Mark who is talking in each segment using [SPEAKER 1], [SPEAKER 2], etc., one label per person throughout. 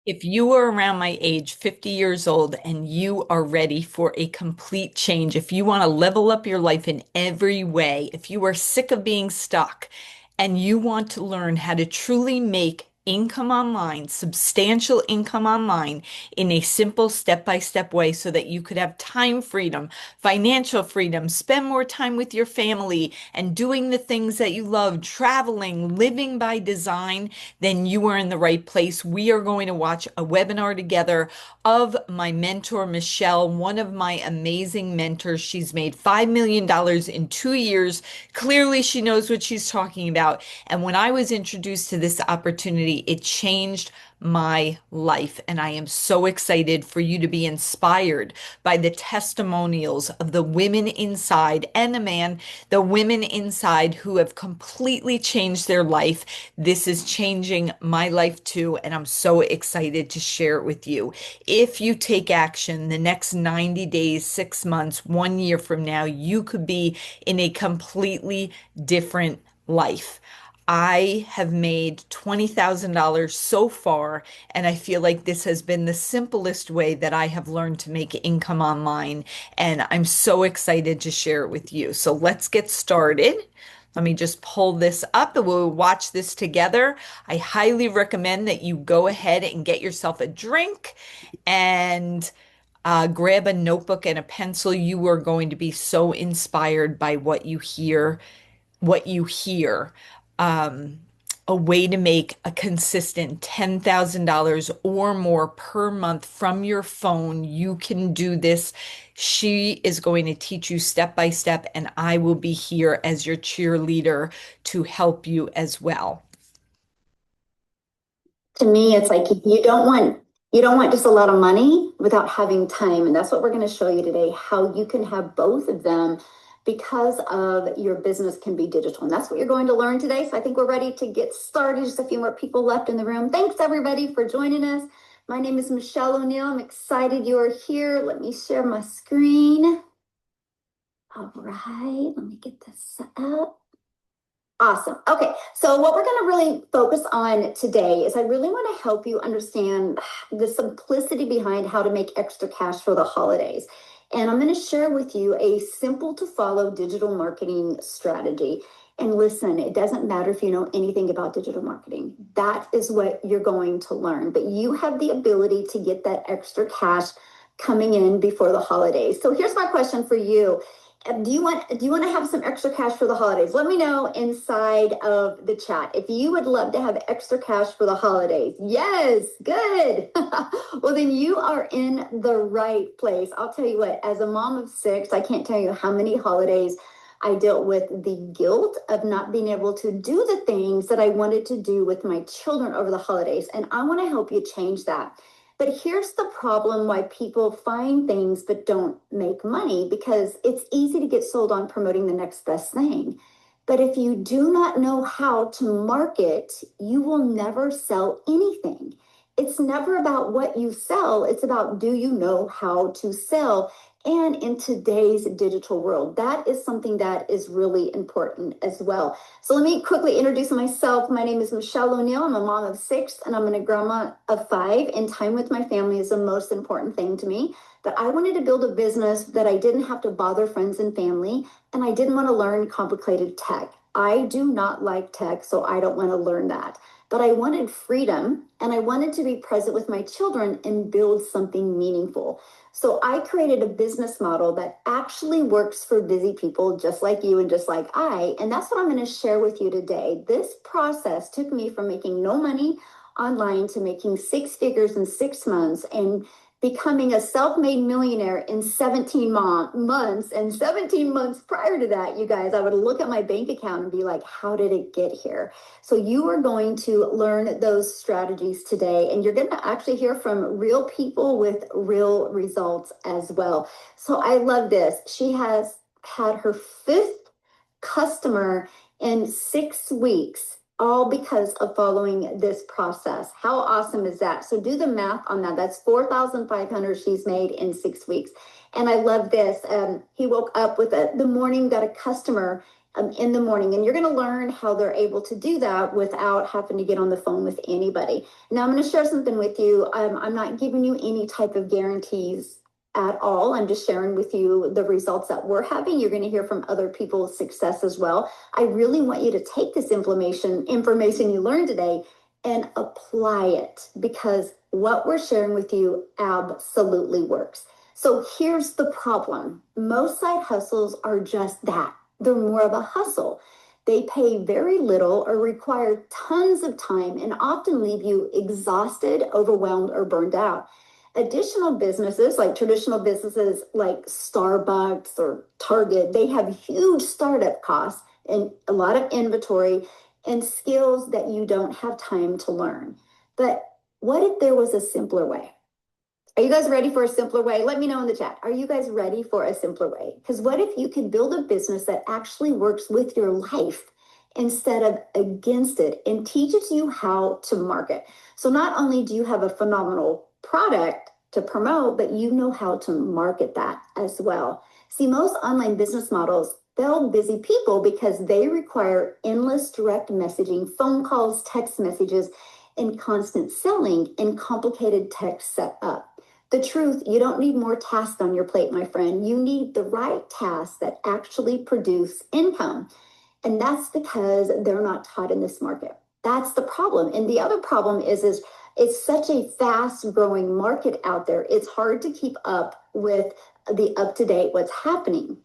[SPEAKER 1] If you are around my age, 50 years old, and you are ready for a complete change, if you want to level up your life in every way, if you are sick of being stuck and you want to learn how to truly make income online, substantial income online in a simple step-by-step way so that you could have time freedom, financial freedom, spend more time with your family and doing the things that you love, traveling, living by design, then you are in the right place. We are going to watch a webinar together of my mentor, Michelle, one of my amazing mentors. She's made $5 million in 2 years. Clearly, she knows what she's talking about. And when I was introduced to this opportunity, it changed my life. And I am so excited for you to be inspired by the testimonials of the women inside and the women inside who have completely changed their life. This is changing my life too. And I'm so excited to share it with you. If you take action the next 90 days, 6 months, 1 year from now, you could be in a completely different life. I have made $20,000 so far, and I feel like this has been the simplest way that I have learned to make income online. And I'm so excited to share it with you. So let's get started. Let me just pull this up and we'll watch this together. I highly recommend that you go ahead and get yourself a drink and grab a notebook and a pencil. You are going to be so inspired by what you hear. Um, a way to make a consistent $10,000 or more per month from your phone. You can do this. She is going to teach you step by step, and I will be here as your cheerleader to help you as well.
[SPEAKER 2] To me, it's like you don't want just a lot of money without having time. And that's what we're going to show you today, how you can have both of them because of your business can be digital. And that's what you're going to learn today. So I think we're ready to get started. Just a few more people left in the room. Thanks everybody for joining us. My name is Michelle O'Neill. I'm excited you are here. Let me share my screen. All right, let me get this set up. Awesome. Okay, so what we're going to really focus on today is I really want to help you understand the simplicity behind how to make extra cash for the holidays. And I'm going to share with you a simple to follow digital marketing strategy. And listen, it doesn't matter if you know anything about digital marketing. That is what you're going to learn. But you have the ability to get that extra cash coming in before the holidays. So here's my question for you. Do you want to have some extra cash for the holidays? Let me know inside of the chat if you would love to have extra cash for the holidays. Yes, good. Well, then you are in the right place. I'll tell you what, as a mom of six, I can't tell you how many holidays I dealt with the guilt of not being able to do the things that I wanted to do with my children over the holidays. And I want to help you change that. But here's the problem why people find things but don't make money, because it's easy to get sold on promoting the next best thing. But if you do not know how to market, you will never sell anything. It's never about what you sell, it's about do you know how to sell? And in today's digital world, that is something that is really important as well. So let me quickly introduce myself. My name is Michelle O'Neill. I'm a mom of six and I'm a grandma of five, and time with my family is the most important thing to me. But I wanted to build a business that I didn't have to bother friends and family, and I didn't want to learn complicated tech. I do not like tech, so I don't want to learn that. But I wanted freedom and I wanted to be present with my children and build something meaningful. So I created a business model that actually works for busy people just like you and just like I. And that's what I'm going to share with you today. This process took me from making no money online to making six figures in 6 months and becoming a self-made millionaire in 17 months. And 17 months prior to that, you guys, I would look at my bank account and be like, how did it get here? So you are going to learn those strategies today, and you're going to actually hear from real people with real results as well. So I love this. She has had her fifth customer in 6 weeks, all because of following this process. How awesome is that? So do the math on that. That's 4,500 she's made in 6 weeks. And I love this. He woke up with the morning, got a customer, in the morning. And you're going to learn how they're able to do that without having to get on the phone with anybody. Now, I'm going to share something with you. I'm not giving you any type of guarantees at all. I'm just sharing with you the results that we're having. You're going to hear from other people's success as well. I really want you to take this information you learned today and apply it, because what we're sharing with you absolutely works. So here's the problem. Most side hustles are just that. They're more of a hustle. They pay very little or require tons of time and often leave you exhausted, overwhelmed, or burned out. Additional businesses, like traditional businesses like Starbucks or Target, they have huge startup costs and a lot of inventory and skills that you don't have time to learn. But what if there was a simpler way? Are you guys ready for a simpler way? Let me know in the chat. Are you guys ready for a simpler way? Because what if you could build a business that actually works with your life instead of against it and teaches you how to market? So not only do you have a phenomenal product to promote, but you know how to market that as well. See, most online business models fail busy people because they require endless direct messaging, phone calls, text messages, and constant selling and complicated tech setup. The truth, you don't need more tasks on your plate, my friend. You need the right tasks that actually produce income. And that's because they're not taught in this market. That's the problem. And the other problem is it's such a fast growing market out there. It's hard to keep up with the up to date what's happening.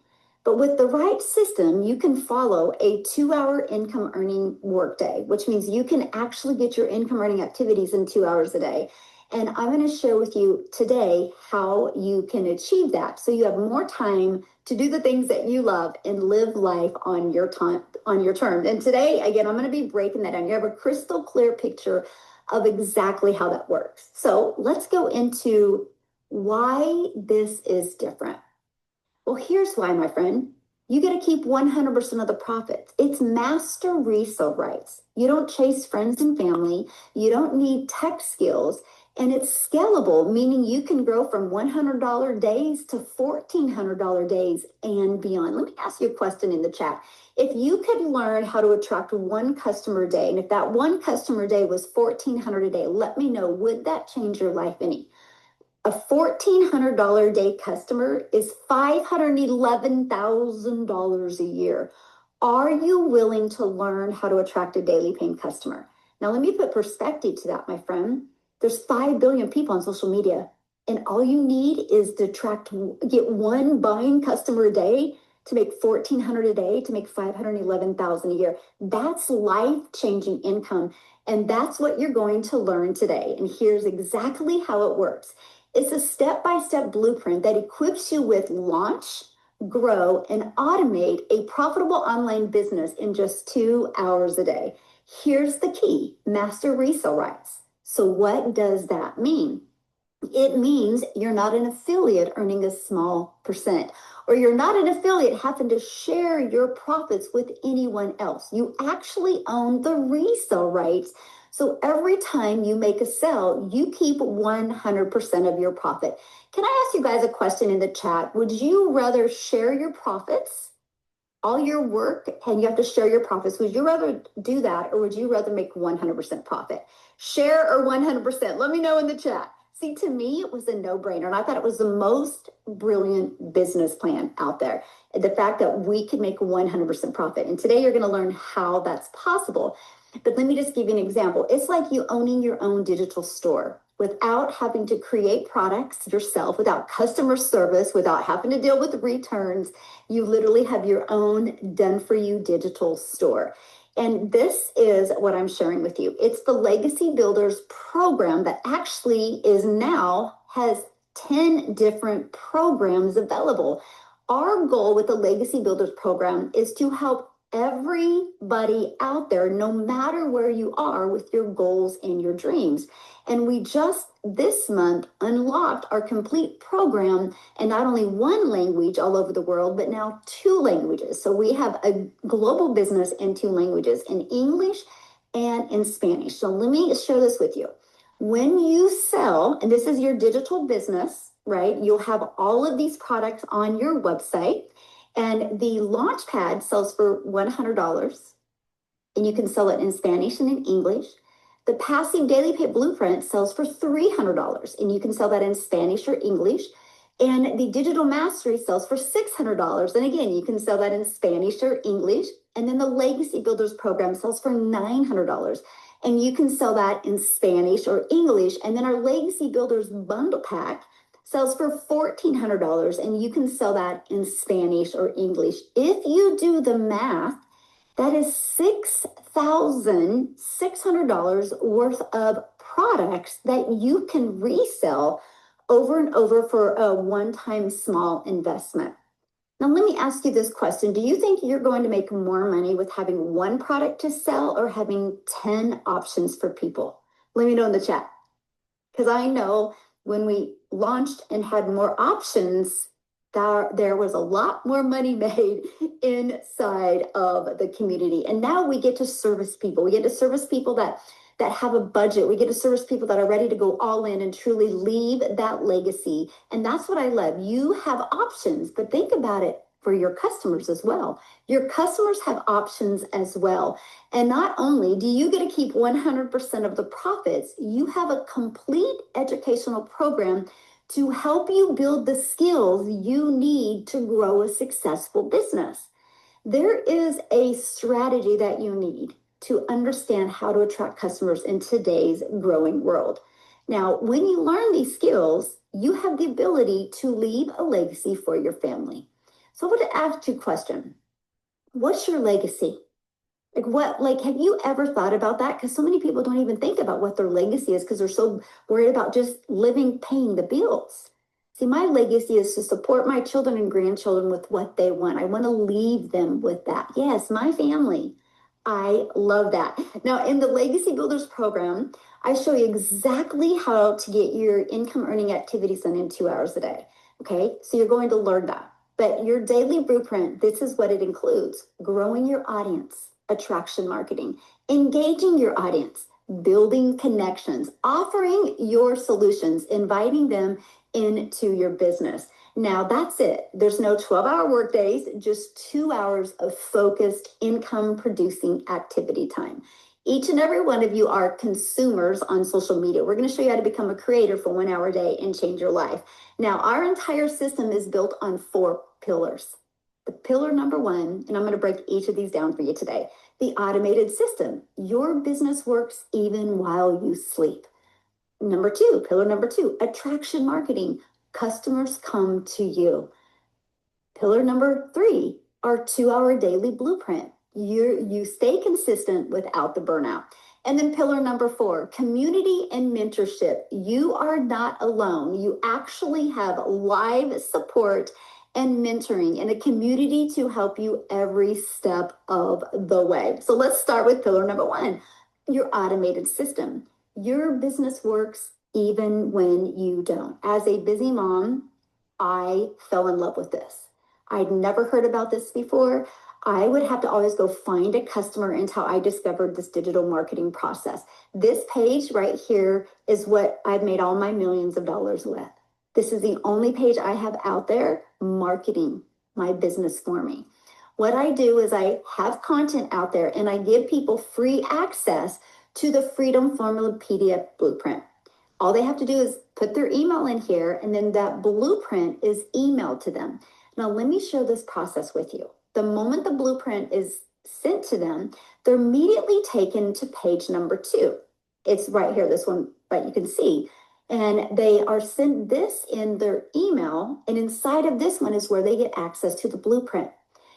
[SPEAKER 2] But with the right system, you can follow a 2-hour income earning workday, which means you can actually get your income earning activities in 2 hours a day. And I'm going to share with you today how you can achieve that. So you have more time to do the things that you love and live life on your time, on your terms. And today, again, I'm going to be breaking that down. You have a crystal clear picture of exactly how that works. So let's go into why this is different. Well, here's why, my friend. You get to keep 100% of the profits. It's master resale rights. You don't chase friends and family. You don't need tech skills. And it's scalable, meaning you can grow from $100 days to $1,400 days and beyond. Let me ask you a question in the chat. If you could learn how to attract one customer a day, and if that one customer a day was $1,400 a day, let me know, would that change your life any? A $1,400 a day customer is $511,000 a year. Are you willing to learn how to attract a daily paying customer? Now, let me put perspective to that, my friend. There's 5 billion people on social media, and all you need is to get one buying customer a day to make $1,400 a day to make $511,000 a year. That's life-changing income, and that's what you're going to learn today. And here's exactly how it works. It's a step-by-step blueprint that equips you with launch, grow, and automate a profitable online business in just 2 hours a day. Here's the key: master resale rights. So what does that mean? It means you're not an affiliate earning a small percent, or you're not an affiliate having to share your profits with anyone else. You actually own the resale rights. So every time you make a sale, you keep 100% of your profit. Can I ask you guys a question in the chat? Would you rather share your profits, all your work, and you have to share your profits? Would you rather do that, or would you rather make 100% profit? Share or 100%? Let me know in the chat. See, to me, it was a no-brainer, and I thought it was the most brilliant business plan out there. The fact that we could make 100% profit. And today you're going to learn how that's possible. But let me just give you an example. It's like you owning your own digital store without having to create products yourself, without customer service, without having to deal with returns. You literally have your own done-for-you digital store. And this is what I'm sharing with you. It's the Legacy Builders program that actually has 10 different programs available. Our goal with the Legacy Builders program is to help everybody out there, no matter where you are, with your goals and your dreams. And we just this month unlocked our complete program in not only one language all over the world, but now 2 languages. So we have a global business in 2 languages, in English and in Spanish. So let me share this with you. When you sell, and this is your digital business, right? You'll have all of these products on your website. And the Launchpad sells for $100, and you can sell it in Spanish and in English. The Passive Daily Pay Blueprint sells for $300, and you can sell that in Spanish or English. And the Digital Mastery sells for $600. And again, you can sell that in Spanish or English. And then the Legacy Builders program sells for $900. And you can sell that in Spanish or English. And then our Legacy Builders bundle pack sells for $1,400. And you can sell that in Spanish or English. If you do the math, that is $6,600 worth of products that you can resell over and over for a one-time small investment. Now, let me ask you this question. Do you think you're going to make more money with having one product to sell or having 10 options for people? Let me know in the chat. Because I know when we launched and had more options, there was a lot more money made inside of the community. And now we get to service people. We get to service people that have a budget. We get to service people that are ready to go all in and truly leave that legacy. And that's what I love. You have options, but think about it for your customers as well. Your customers have options as well. And not only do you get to keep 100% of the profits, you have a complete educational program to help you build the skills you need to grow a successful business. There is a strategy that you need to understand how to attract customers in today's growing world. Now, when you learn these skills, you have the ability to leave a legacy for your family. So I want to ask you a question. What's your legacy? Have you ever thought about that? Because so many people don't even think about what their legacy is because they're so worried about just living, paying the bills. See, my legacy is to support my children and grandchildren with what they want. I want to leave them with that. Yes, my family. I love that. Now, in the Legacy Builders program, I show you exactly how to get your income earning activities done in 2 hours a day. Okay, so you're going to learn that. But your daily blueprint, this is what it includes: growing your audience, attraction marketing, engaging your audience, building connections, offering your solutions, inviting them into your business. Now that's it. There's no 12-hour work days, just 2 hours of focused income producing activity time. Each and every one of you are consumers on social media. We're going to show you how to become a creator for 1 hour a day and change your life. Now, our entire system is built on 4 pillars. The pillar number 1, and I'm going to break each of these down for you today: the automated system. Your business works even while you sleep. Number 2, pillar number 2, attraction marketing. Customers come to you. Pillar number 3, our 2-hour daily blueprint. You stay consistent without the burnout. And then pillar number 4, community and mentorship. You are not alone. You actually have live support and mentoring and a community to help you every step of the way. So let's start with pillar number 1, your automated system. Your business works even when you don't. As a busy mom, I fell in love with this. I'd never heard about this before. I would have to always go find a customer until I discovered this digital marketing process. This page right here is what I've made all my millions of dollars with. This is the only page I have out there marketing my business for me. What I do is I have content out there and I give people free access to the Freedom Formula PDF blueprint. All they have to do is put their email in here, and then that blueprint is emailed to them. Now, let me share this process with you. The moment the blueprint is sent to them, they're immediately taken to page number 2. It's right here, this one, but you can see. And they are sent this in their email, and inside of this one is where they get access to the blueprint.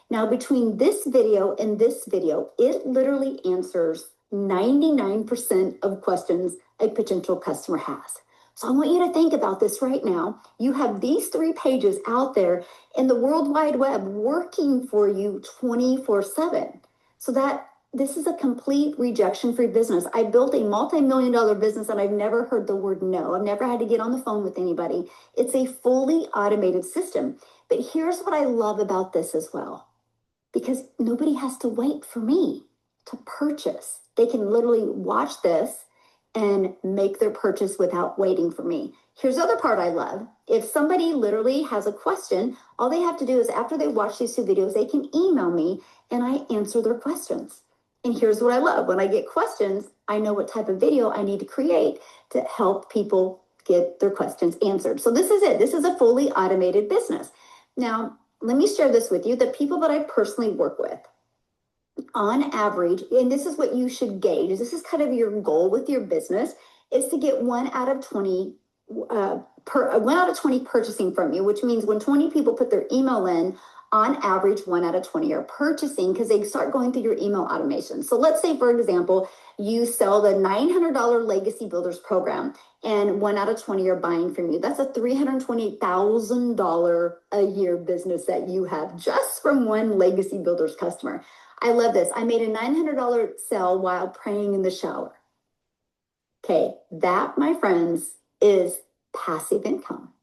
[SPEAKER 2] Now, between this video and this video, it literally answers 99% of questions a potential customer has. So I want you to think about this right now. You have these 3 pages out there in the World Wide Web working for you 24/7. So that this is a complete rejection-free business. I built a multi-million-dollar business and I've never heard the word no. I've never had to get on the phone with anybody. It's a fully automated system. But here's what I love about this as well, because nobody has to wait for me to purchase. They can literally watch this and make their purchase without waiting for me. Here's the other part I love. If somebody literally has a question, all they have to do is after they watch these 2 videos, they can email me and I answer their questions. And here's what I love. When I get questions, I know what type of video I need to create to help people get their questions answered. So this is it. This is a fully automated business. Now, let me share this with you. The people that I personally work with, on average, and this is what you should gauge, this is kind of your goal with your business, is to get 1 out of 20 1 out of 20 purchasing from you, which means when 20 people put their email in, on average, 1 out of 20 are purchasing because they start going through your email automation. So let's say, for example, you sell the $900 Legacy Builders program and 1 out of 20 are buying from you. That's a $328,000 a year business that you have just from one Legacy Builders customer. I love this. I made a $900 sale while praying in the shower. Okay, that, my friends, is passive income.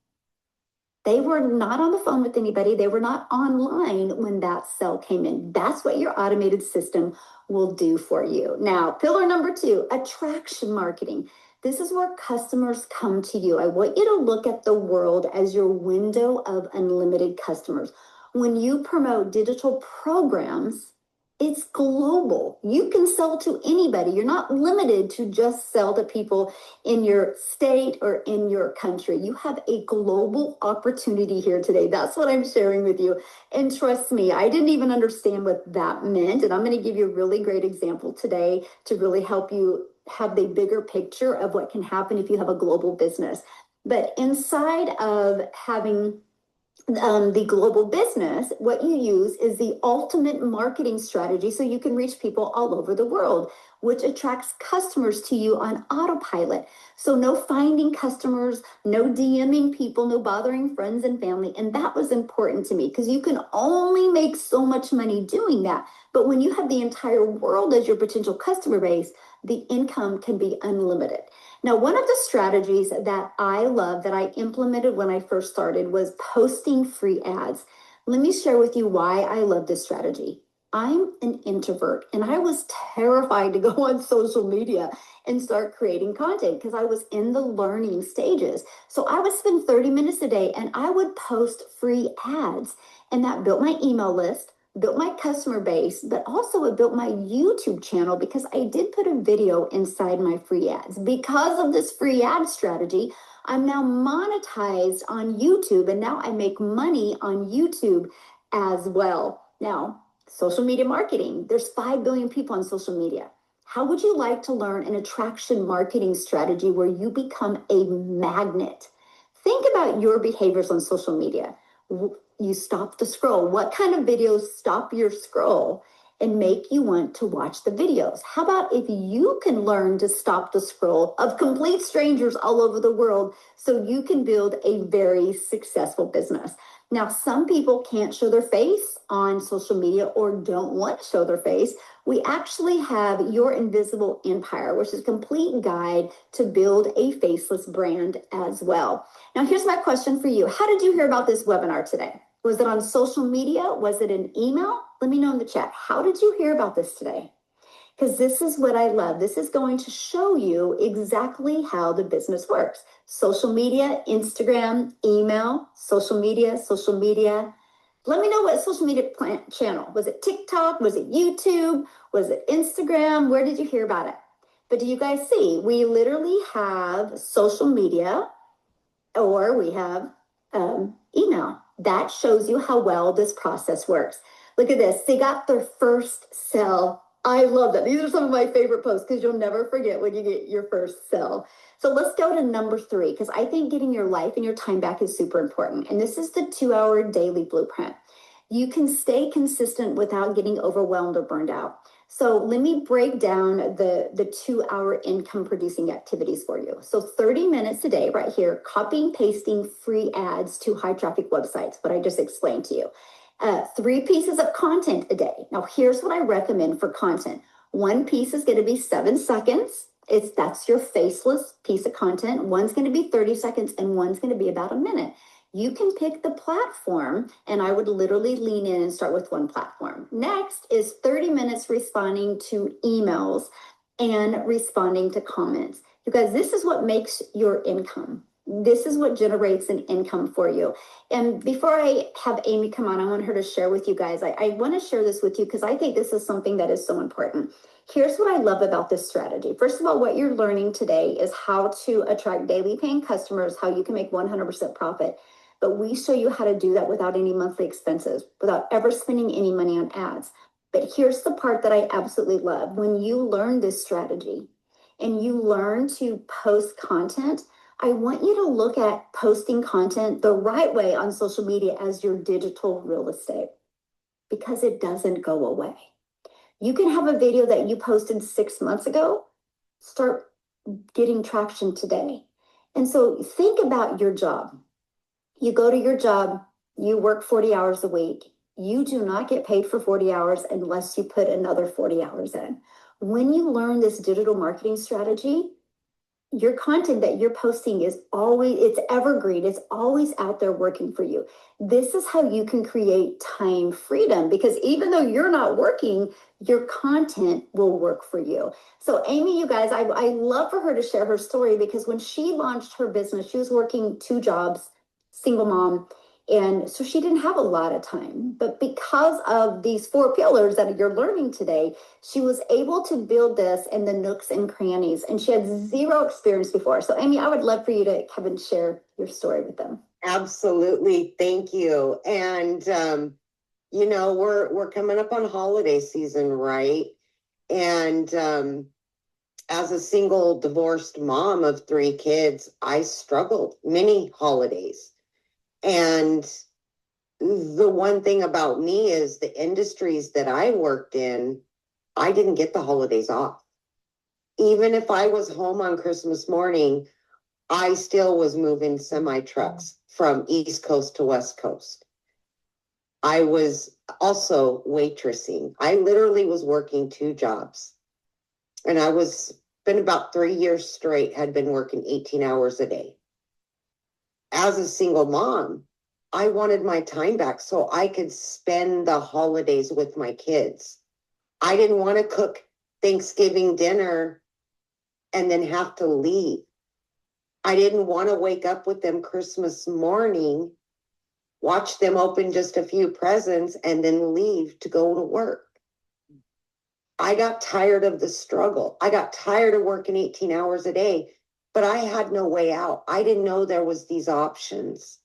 [SPEAKER 2] They were not on the phone with anybody. They were not online when that sale came in. That's what your automated system will do for you. Now, pillar number 2, attraction marketing. This is where customers come to you. I want you to look at the world as your window of unlimited customers. When you promote digital programs, it's global. You can sell to anybody. You're not limited to just sell to people in your state or in your country. You have a global opportunity here today. That's what I'm sharing with you. And trust me, I didn't even understand what that meant. And I'm going to give you a really great example today to really help you have the bigger picture of what can happen if you have a global business. But inside of having the global business, what you use is the ultimate marketing strategy so you can reach people all over the world, which attracts customers to you on autopilot. So no finding customers, no DMing people, no bothering friends and family. And that was important to me because you can only make so much money doing that. But when you have the entire world as your potential customer base, the income can be unlimited. Now, one of the strategies that I love that I implemented when I first started was posting free ads. Let me share with you why I love this strategy. I'm an introvert and I was terrified to go on social media and start creating content because I was in the learning stages. So I would spend 30 minutes a day and I would post free ads, and that built my email list, built my customer base, but also it built my YouTube channel because I did put a video inside my free ads. Because of this free ad strategy, I'm now monetized on YouTube, and now I make money on YouTube as well. Now, social media marketing, there's 5 billion people on social media. How would you like to learn an attraction marketing strategy where you become a magnet? Think about your behaviors on social media. You stop the scroll. What kind of videos stop your scroll and make you want to watch the videos? How about if you can learn to stop the scroll of complete strangers all over the world so you can build a very successful business? Now, some people can't show their face on social media or don't want to show their face. We actually have Your Invisible Empire, which is a complete guide to build a faceless brand as well. Now, here's my question for you. How did you hear about this webinar today? Was it on social media? Was it an email? Let me know in the chat. How did you hear about this today? Because this is what I love. This is going to show you exactly how the business works. Social media, Instagram, email, social media, social media. Let me know what social media channel. Was it TikTok? Was it YouTube? Was it Instagram? Where did you hear about it? But do you guys see? We literally have social media, or we have email. That shows you how well this process works. Look at this. They got their first sale. I love that. These are some of my favorite posts because you'll never forget when you get your first sale. So let's go to number 3, because I think getting your life and your time back is super important. And this is the 2-hour daily blueprint. You can stay consistent without getting overwhelmed or burned out. So let me break down the 2-hour income producing activities for you. So 30 minutes a day right here, copying, pasting free ads to high traffic websites, what I just explained to you. 3 pieces of content a day. Now, here's what I recommend for content. 1 piece is going to be 7 seconds. That's your faceless piece of content. One's going to be 30 seconds and one's going to be about a minute. You can pick the platform, and I would literally lean in and start with 1 platform. Next is 30 minutes responding to emails and responding to comments. You guys, this is what makes your income. This is what generates an income for you. And before I have Amy come on, I want her to share with you guys. I want to share this with you because I think this is something that is so important. Here's what I love about this strategy. First of all, what you're learning today is how to attract daily paying customers, how you can make 100% profit. But we show you how to do that without any monthly expenses, without ever spending any money on ads. But here's the part that I absolutely love. When you learn this strategy and you learn to post content, I want you to look at posting content the right way on social media as your digital real estate, because it doesn't go away. You can have a video that you posted 6 months ago, start getting traction today. And so think about your job. You go to your job, you work 40 hours a week. You do not get paid for 40 hours unless you put another 40 hours in. When you learn this digital marketing strategy, your content that you're posting is always, it's evergreen. It's always out there working for you. This is how you can create time freedom, because even though you're not working, your content will work for you. So Amy, you guys, I love for her to share her story, because when she launched her business, she was working 2 jobs, single mom. And so she didn't have a lot of time, but because of these 4 pillars that you're learning today, she was able to build this in the nooks and crannies, and she had 0 experience before. So Amy, I would love for you to come and share your story with them.
[SPEAKER 3] Absolutely. Thank you. And, you know, we're coming up on holiday season, right? And, as a single divorced mom of 3 kids, I struggled many holidays. And the one thing about me is the industries that I worked in, I didn't get the holidays off. Even if I was home on Christmas morning, I still was moving semi trucks from East Coast to West Coast. I was also waitressing. I literally was working 2 jobs. And I was been about 3 years straight, had been working 18 hours a day. As a single mom, I wanted my time back so I could spend the holidays with my kids. I didn't want to cook Thanksgiving dinner and then have to leave. I didn't want to wake up with them Christmas morning, watch them open just a few presents, and then leave to go to work. I got tired of the struggle. I got tired of working 18 hours a day, but I had no way out. I didn't know there was these options.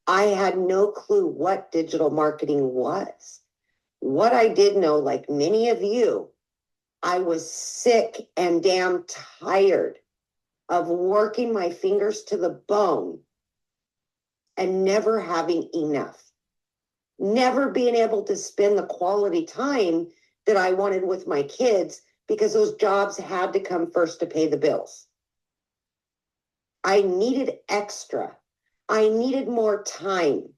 [SPEAKER 3] I had no clue what digital marketing was. What I did know, like many of you, I was sick and damn tired of working my fingers to the bone and never having enough, never being able to spend the quality time that I wanted with my kids, because those jobs had to come first to pay the bills. I needed extra. I needed more time.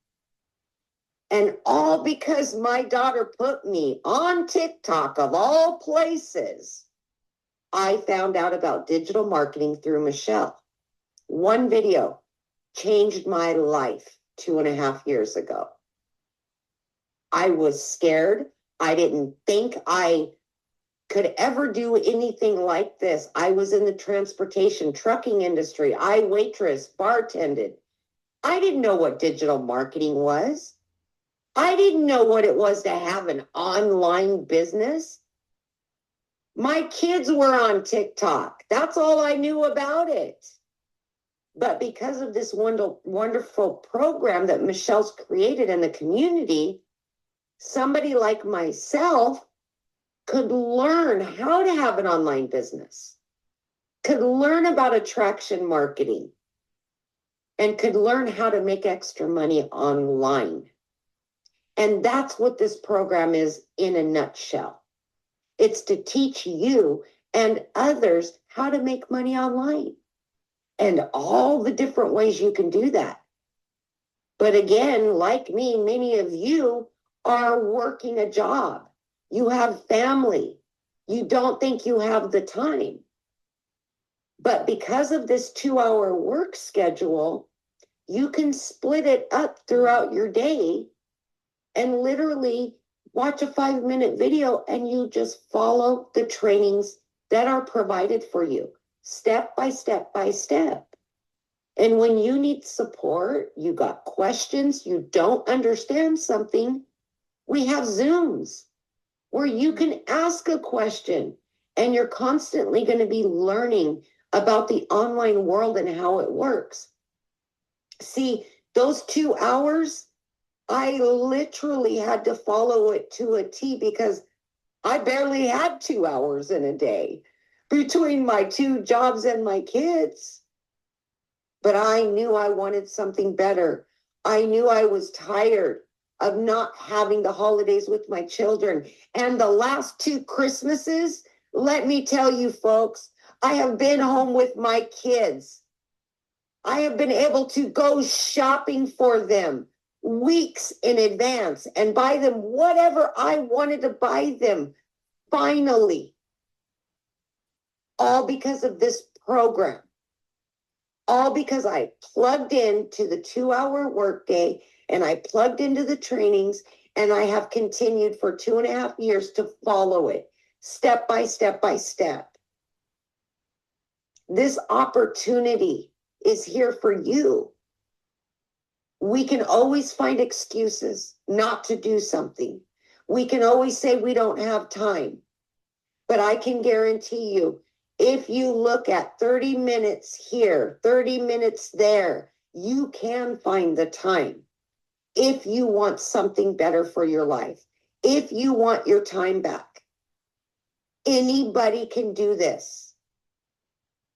[SPEAKER 3] And all because my daughter put me on TikTok, of all places. I found out about digital marketing through Michelle. One video changed my life 2.5 years ago. I was scared. I didn't think I could ever do anything like this. I was in the transportation, trucking industry. I waitress, bartended. I didn't know what digital marketing was. I didn't know what it was to have an online business. My kids were on TikTok. That's all I knew about it. But because of this wonderful program that Michelle's created in the community, somebody like myself could learn how to have an online business, could learn about attraction marketing, and could learn how to make extra money online. And that's what this program is in a nutshell. It's to teach you and others how to make money online and all the different ways you can do that. But again, like me, many of you are working a job. You have family. You don't think you have the time. But because of this 2-hour work schedule, you can split it up throughout your day and literally watch a 5-minute video, and you just follow the trainings that are provided for you. step by step by step. And when you need support, you got questions, you don't understand something, we have Zooms where you can ask a question, and you're constantly going to be learning about the online world and how it works. See, those 2 hours, I literally had to follow it to a T because I barely had 2 hours in a day between my 2 jobs and my kids. But I knew I wanted something better. I knew I was tired of not having the holidays with my children. And the last 2 Christmases, let me tell you folks, I have been home with my kids. I have been able to go shopping for them weeks in advance and buy them whatever I wanted to buy them, finally. All because of this program. All because I plugged into the 2-hour workday and I plugged into the trainings, and I have continued for 2.5 years to follow it step by step by step. This opportunity is here for you. We can always find excuses not to do something. We can always say we don't have time. But I can guarantee you, if you look at 30 minutes here, 30 minutes there, you can find the time. If you want something better for your life, if you want your time back, anybody can do this.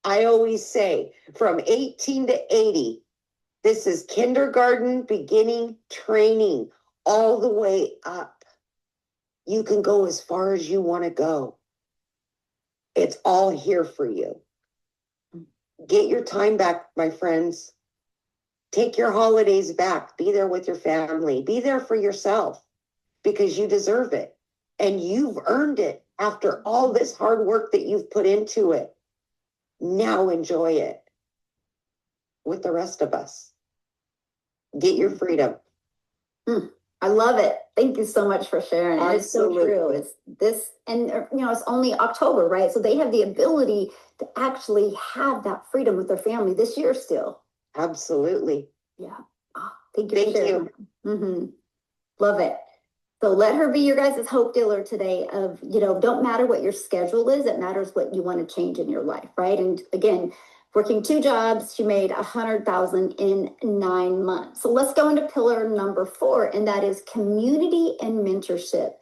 [SPEAKER 3] I always say from 18 to 80, this is kindergarten, beginning, training, all the way up. You can go as far as you want to go. It's all here for you. Get your time back, my friends. Take your holidays back. Be there with your family. Be there for yourself because you deserve it. And you've earned it after all this hard work that you've put into it. Now enjoy it with the rest of us. Get your freedom.
[SPEAKER 2] I love it. Thank you so much for sharing. It's so true. It's this, and it's only October, right? So they have the ability to actually have that freedom with their family this year still.
[SPEAKER 3] Absolutely.
[SPEAKER 2] Yeah. Oh, thank you for sharing. Mm-hmm. Love it. So let her be your guys' hope dealer today of, don't matter what your schedule is, it matters what you want to change in your life, right? And again, working 2 jobs, she made $100,000 in 9 months. So let's go into pillar number 4, and that is community and mentorship.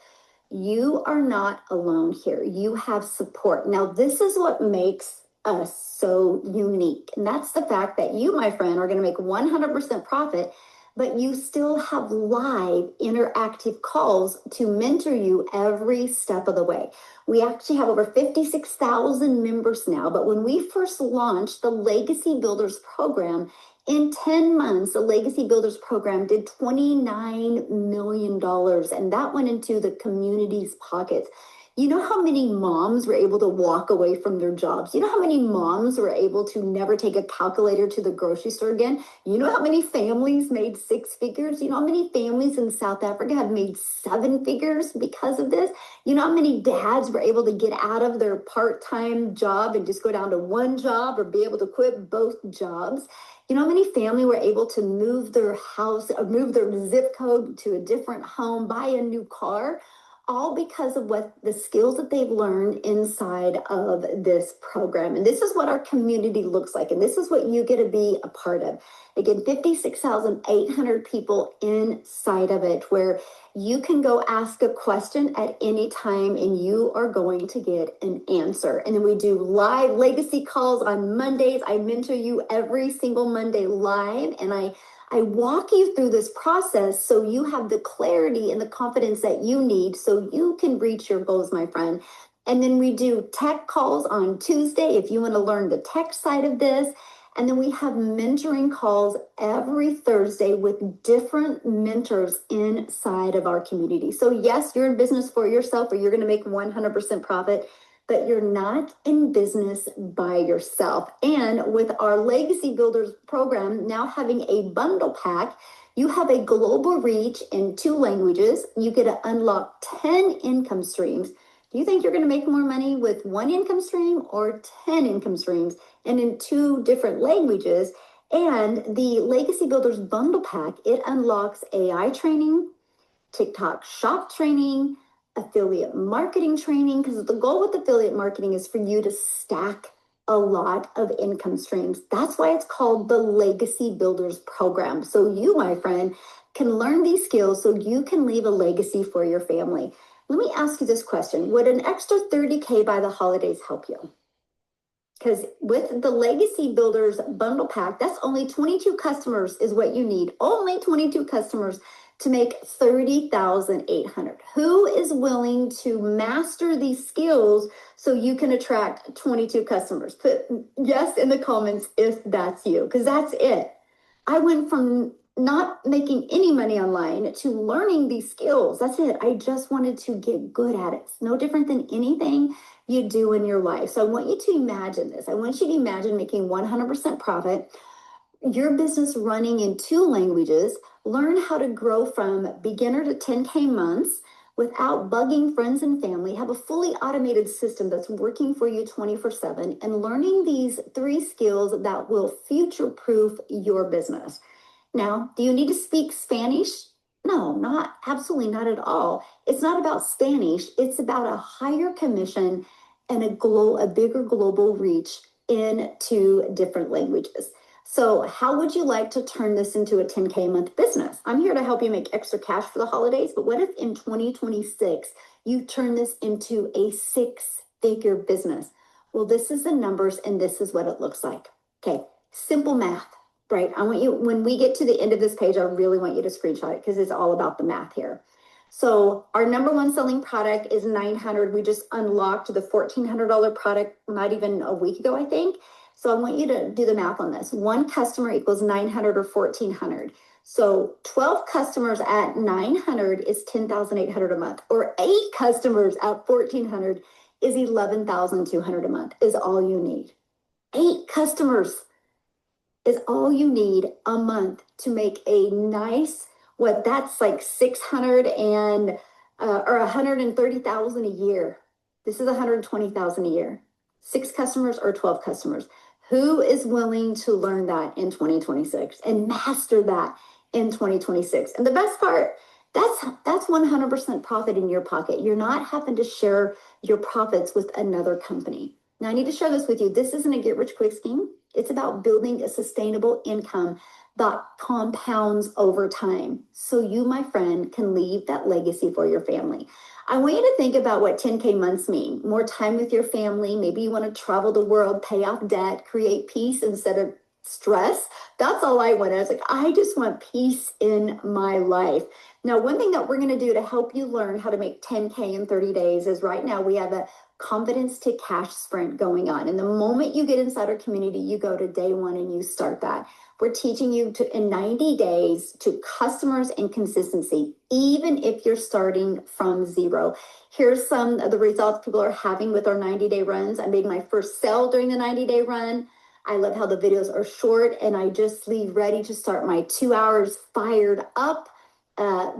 [SPEAKER 2] You are not alone here. You have support. Now, this is what makes us so unique. And that's the fact that you, my friend, are going to make 100% profit, but you still have live interactive calls to mentor you every step of the way. We actually have over 56,000 members now, but when we first launched the Legacy Builders program, in 10 months, the Legacy Builders program did $29 million, and that went into the community's pockets. You know how many moms were able to walk away from their jobs? You know how many moms were able to never take a calculator to the grocery store again? You know how many families made 6 figures? You know how many families in South Africa have made 7 figures because of this? You know how many dads were able to get out of their part-time job and just go down to 1 job or be able to quit both jobs? You know how many family were able to move their house, or move their zip code to a different home, buy a new car? All because of what the skills that they've learned inside of this program. And this is what our community looks like. And this is what you get to be a part of. Again, 56,800 people inside of it, where you can go ask a question at any time and you are going to get an answer. And then we do live legacy calls on Mondays. I mentor you every single Monday live, and I walk you through this process so you have the clarity and the confidence that you need so you can reach your goals, my friend. And then we do tech calls on Tuesday if you want to learn the tech side of this. And then we have mentoring calls every Thursday with different mentors inside of our community. So yes, you're in business for yourself, or you're going to make 100% profit, but you're not in business by yourself. And with our Legacy Builders program now having a bundle pack, you have a global reach in 2 languages. You get to unlock 10 income streams. Do you think you're going to make more money with one income stream or 10 income streams and in two different languages? And the Legacy Builders Bundle Pack, it unlocks AI training, TikTok shop training, affiliate marketing training, because the goal with affiliate marketing is for you to stack a lot of income streams. That's why it's called the Legacy Builders Program. So you, my friend, can learn these skills so you can leave a legacy for your family. Let me ask you this question. Would an extra 30K by the holidays help you? Because with the Legacy Builders Bundle Pack, that's only 22 customers is what you need. Only 22 customers to make 30,800. Who is willing to master these skills so you can attract 22 customers? Put yes in the comments if that's you, because that's it. I went from not making any money online to learning these skills. That's it. I just wanted to get good at it. It's no different than anything you do in your life. So I want you to imagine this. I want you to imagine making 100% profit, your business running in two languages, learn how to grow from beginner to 10K months without bugging friends and family, have a fully automated system that's working for you 24/7, and learning these 3 skills that will future-proof your business. Now, do you need to speak Spanish? No, not absolutely not at all. It's not about Spanish. It's about a higher commission and a bigger global reach in 2 different languages. So how would you like to turn this into a 10K a month business? I'm here to help you make extra cash for the holidays, but what if in 2026, you turn this into a 6-figure business? Well, this is the numbers and this is what it looks like. Okay, simple math, right? I want you, when we get to the end of this page, I really want you to screenshot it because it's all about the math here. So our number 1 selling product is 900. We just unlocked the $1,400 product not even a week ago, I think. So I want you to do the math on this. 1 customer equals 900 or 1,400. So 12 customers at 900 is 10,800 a month, or 8 customers at 1,400 is 11,200 a month is all you need. 8 customers is all you need a month to make a nice, what that's like 600 and or 130,000 a year. This is 120,000 a year. 6 customers or 12 customers. Who is willing to learn that in 2026 and master that in 2026? And the best part, that's 100% profit in your pocket. You're not having to share your profits with another company. Now I need to share this with you. This isn't a get rich quick scheme. It's about building a sustainable income that compounds over time. So you, my friend, can leave that legacy for your family. I want you to think about what 10K months mean. More time with your family. Maybe you want to travel the world, pay off debt, create peace instead of stress. That's all I want. I was like, I just want peace in my life. Now, one thing that we're going to do to help you learn how to make 10K in 30 days is right now we have a confidence to cash sprint going on. And the moment you get inside our community, you go to day 1 and you start that. We're teaching you to, in 90 days, to customers and consistency, even if you're starting from 0. Here's some of the results people are having with our 90-day runs. I made my first sale during the 90-day run. I love how the videos are short and I just leave ready to start my 2 hours fired up.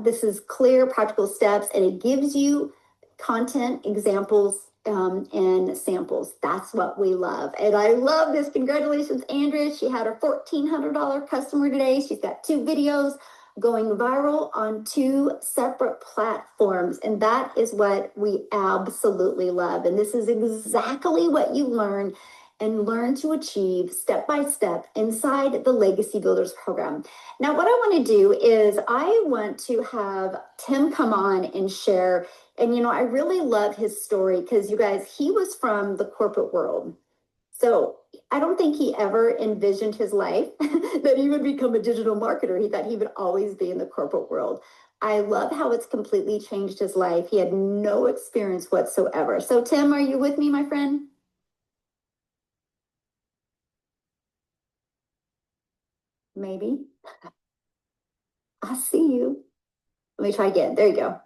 [SPEAKER 2] This is clear, practical steps, and it gives you content, examples, and samples. That's what we love. And I love this. Congratulations, Andrea. She had her $1,400 customer today. She's got 2 videos going viral on 2 separate platforms. And that is what we absolutely love. And this is exactly what you learn and learn to achieve step by step inside the Legacy Builders program. Now, what I want to do is I want to have Tim come on and share. And, you know, I really love his story because, you guys, he was from the corporate world. So I don't think he ever envisioned his life that he would become a digital marketer. He thought he would always be in the corporate world. I love how it's completely changed his life. He had no experience whatsoever. So, Tim, are you with me, my friend? Maybe. I see you. Let me try again. There you go.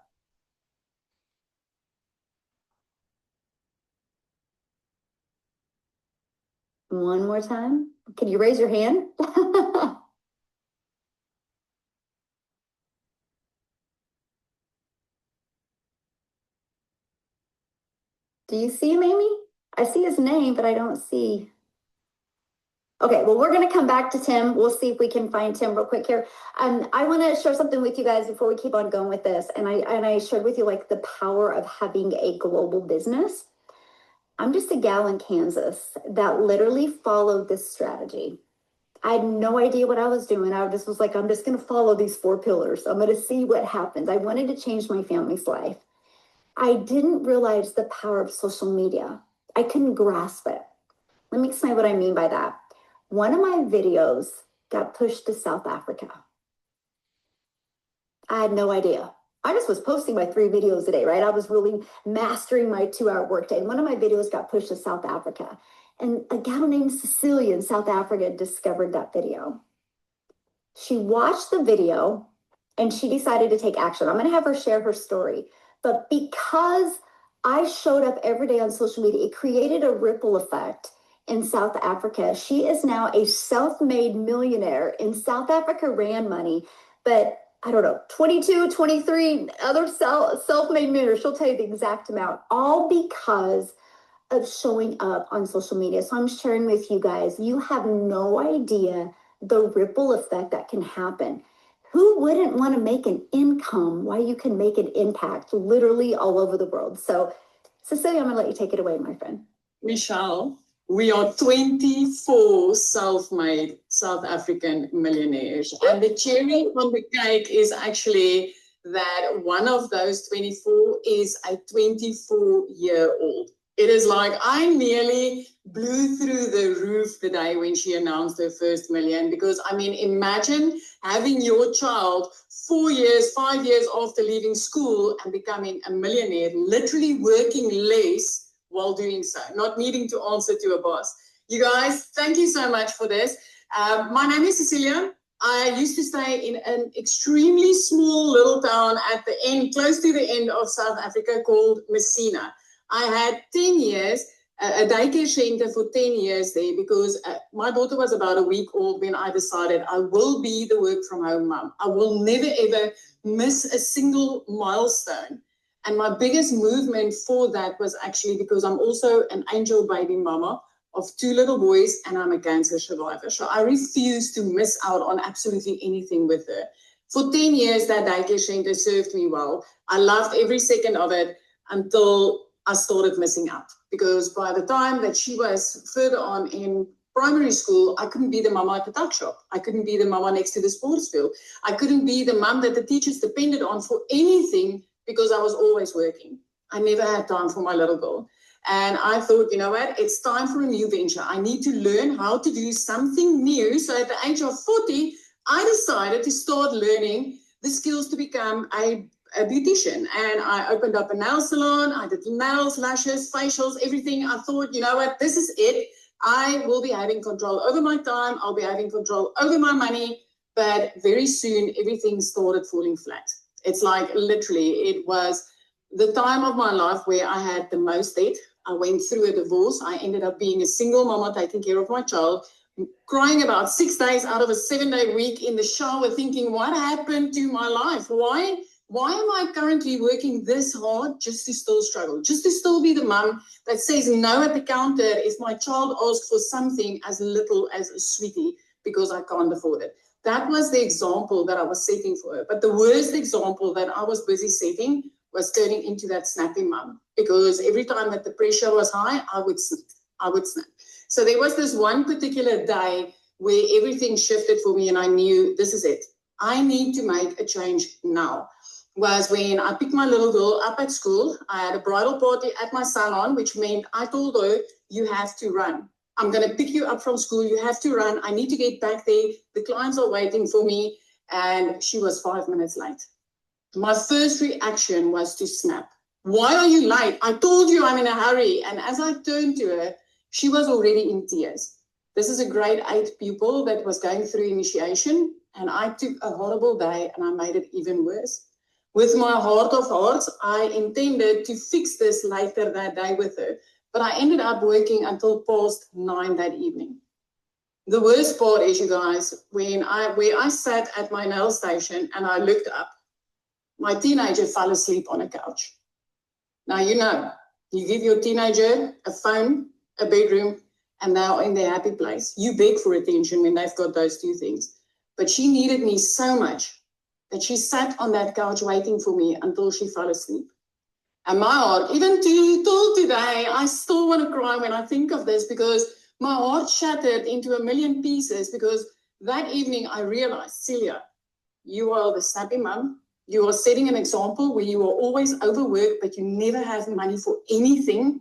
[SPEAKER 2] One more time. Can you raise your hand? Do you see him, Amy? I see his name, but I don't see. Okay, well, we're going to come back to Tim. We'll see if we can find Tim real quick here. I want to share something with you guys before we keep on going with this. And I shared with you like the power of having a global business. I'm just a gal in Kansas that literally followed this strategy. I had no idea what I was doing. I just was like, I'm just going to follow these 4 pillars. I'm going to see what happens. I wanted to change my family's life. I didn't realize the power of social media. I couldn't grasp it. Let me explain what I mean by that. One of my videos got pushed to South Africa. I had no idea. I just was posting my 3 videos a day, right? I was really mastering my 2-hour workday. And one of my videos got pushed to South Africa. And a gal named Cecilia in South Africa discovered that video. She watched the video and she decided to take action. I'm going to have her share her story. But because I showed up every day on social media, it created a ripple effect in South Africa. She is now a self-made millionaire in South Africa rand money, but I don't know, 22, 23 other self-made millionaires. She'll tell you the exact amount, all because of showing up on social media. So I'm sharing with you guys, you have no idea the ripple effect that can happen. Who wouldn't want to make an income while you can make an impact literally all over the world? So Cecilia, I'm going to let you take it away, my friend.
[SPEAKER 4] Michelle, we are 24 self-made South African millionaires. And the cherry on the cake is actually that one of those 24 is a 24-year-old. It is like I nearly blew through the roof the day when she announced her first million, because I mean, imagine having your child 4 years, 5 years after leaving school and becoming a millionaire, literally working less while doing so, not needing to answer to a boss. You guys, thank you so much for this. My name is Cecilia. I used to stay in an extremely small little town at the end, close to the end of South Africa, called Messina. I had 10 years, a daycare center for 10 years there, because my daughter was about a week old when I decided I will be the work from home mom. I will never ever miss a single milestone. And my biggest movement for that was actually because I'm also an angel baby mama of 2 little boys and I'm a cancer survivor. So I refuse to miss out on absolutely anything with her. For 10 years, that daycare center served me well. I loved every second of it until I started missing out, because by the time that she was further on in primary school, I couldn't be the mama at the tuck shop. I couldn't be the mama next to the sports field. I couldn't be the mom that the teachers depended on for anything, because I was always working. I never had time for my little girl. And I thought, you know what, it's time for a new venture. I need to learn how to do something new. So at the age of 40, I decided to start learning the skills to become a beautician. And I opened up a nail salon. I did nails, lashes, facials, everything. I thought, you know what, this is it. I will be having control over my time. I'll be having control over my money. But very soon, everything started falling flat. It's like literally, it was the time of my life where I had the most debt. I went through a divorce. I ended up being a single mama taking care of my child, crying about 6 days out of a 7-day week in the shower, thinking, what happened to my life? Why am I currently working this hard just to still struggle, just to still be the mom that says no at the counter if my child asks for something as little as a sweetie because I can't afford it? That was the example that I was setting for her. But the worst example that I was busy setting was turning into that snapping mom, because every time that the pressure was high, I would snap. So there was this one particular day where everything shifted for me and I knew this is it. I need to make a change now. Was when I picked my little girl up at school. I had a bridal party at my salon, which meant I told her, you have to run. I'm going to pick you up from school. You have to run. I need to get back there. The clients are waiting for me. And she was 5 minutes late. My first reaction was to snap. Why are you late? I told you I'm in a hurry. And as I turned to her, she was already in tears. This is a grade 8 pupil that was going through initiation. And I took a horrible day and I made it even worse. With my heart of hearts, I intended to fix this later that day with her. But I ended up working until past 9 that evening. The worst part is, you guys, where I sat at my nail station and I looked up, my teenager fell asleep on a couch. Now, you know, You give your teenager a phone, a bedroom, and they're in their happy place. You beg for attention when they've got those two things. But she needed me so much that she sat on that couch waiting for me until she fell asleep. And my heart, even till today, I still want to cry when I think of this, because my heart shattered into a million pieces, because that evening I realized, Celia, you are the snappy mom. You are setting an example where you are always overworked, but you never have money for anything.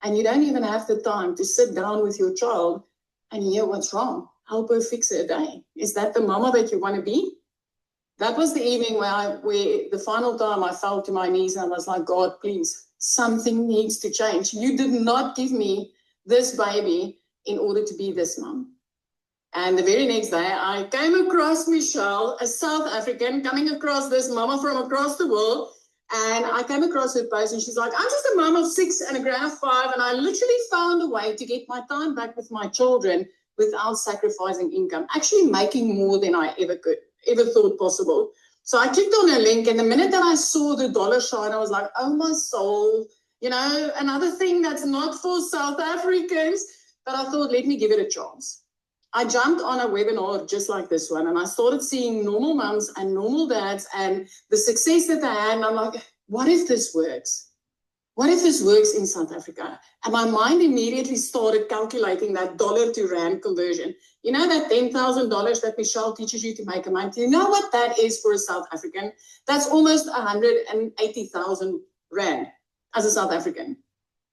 [SPEAKER 4] And you don't even have the time to sit down with your child and hear what's wrong. Help her fix her day. Is that the mama that you want to be? That was the evening where the final time I fell to my knees and I was like, God, please, something needs to change. You did not give me this baby in order to be this mom. And the very next day, I came across Michelle, a South African, coming across this mama from across the world. And I came across her post and she's like, I'm just a mom of 6 and a grand of 5. And I literally found a way to get my time back with my children without sacrificing income, actually making more than I ever thought possible. So I clicked on her link, and the minute that I saw the dollar sign, I was like, oh my soul, another thing that's not for South Africans. But I thought, let me give it a chance. I jumped on a webinar just like this one, and I started seeing normal moms and normal dads and the success that they had. And I'm like, what if this works? What if this works in South Africa? And my mind immediately started calculating that dollar to rand conversion. You know that $10,000 that Michelle teaches you to make a month? You know what that is for a South African? That's almost 180,000 rand as a South African.